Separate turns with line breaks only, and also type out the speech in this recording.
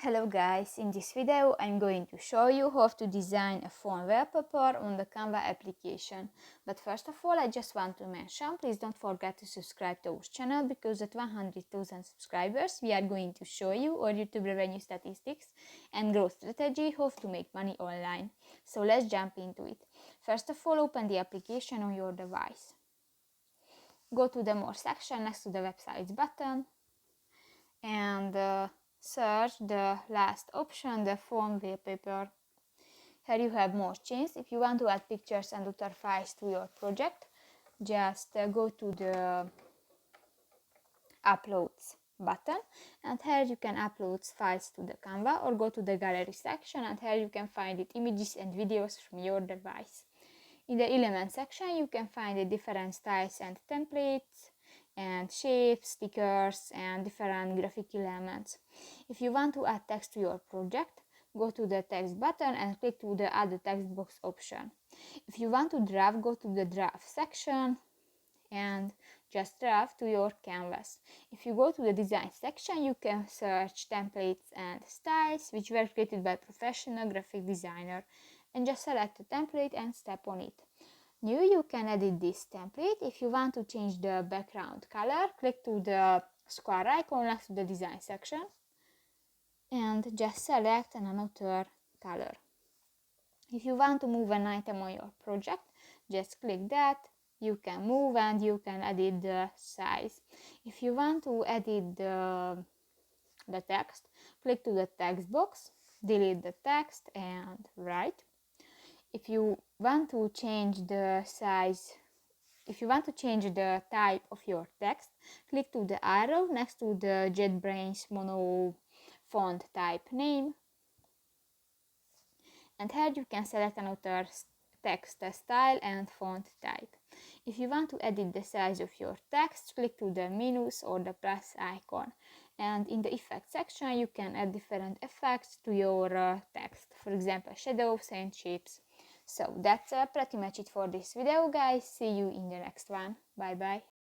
Hello guys, in this video I'm going to show you how to design a phone wallpaper on the Canva application. But first of all I just want to mention, please don't forget to subscribe to our channel because at 100,000 subscribers we are going to show you our YouTube revenue statistics and growth strategy how to make money online. So let's jump into it. First of all, open the application on your device. Go to the More section next to the Websites button and search the last option, the phone wallpaper. Here you have more chains. If you want to add pictures and other files to your project, just go to the Uploads button, and here you can upload files to the Canva, or go to the Gallery section, and here you can find it images and videos from your device. In the Element section you can find the different styles and templates and shapes, stickers and different graphic elements. If you want to add text to your project, go to the text button and click to the add the text box option. If you want to draft, go to the draft section and just draft to your canvas. If you go to the design section, you can search templates and styles which were created by professional graphic designer, and just select a template and step on it. New, you can edit this template. If you want to change the background color, click to the square icon next to the design section and just select another color. If you want to move an item on your project, just click that. You can move and you can edit the size. If you want to edit the text, click to the text box, delete the text and write. If you want to change the size, if you want to change the type of your text, click to the arrow next to the JetBrains Mono font type name, and here you can select another text style and font type. If you want to edit the size of your text, click to the minus or the plus icon, and in the effect section you can add different effects to your text, for example shadows and shapes. So that's pretty much it for this video guys. See you in the next one. Bye bye.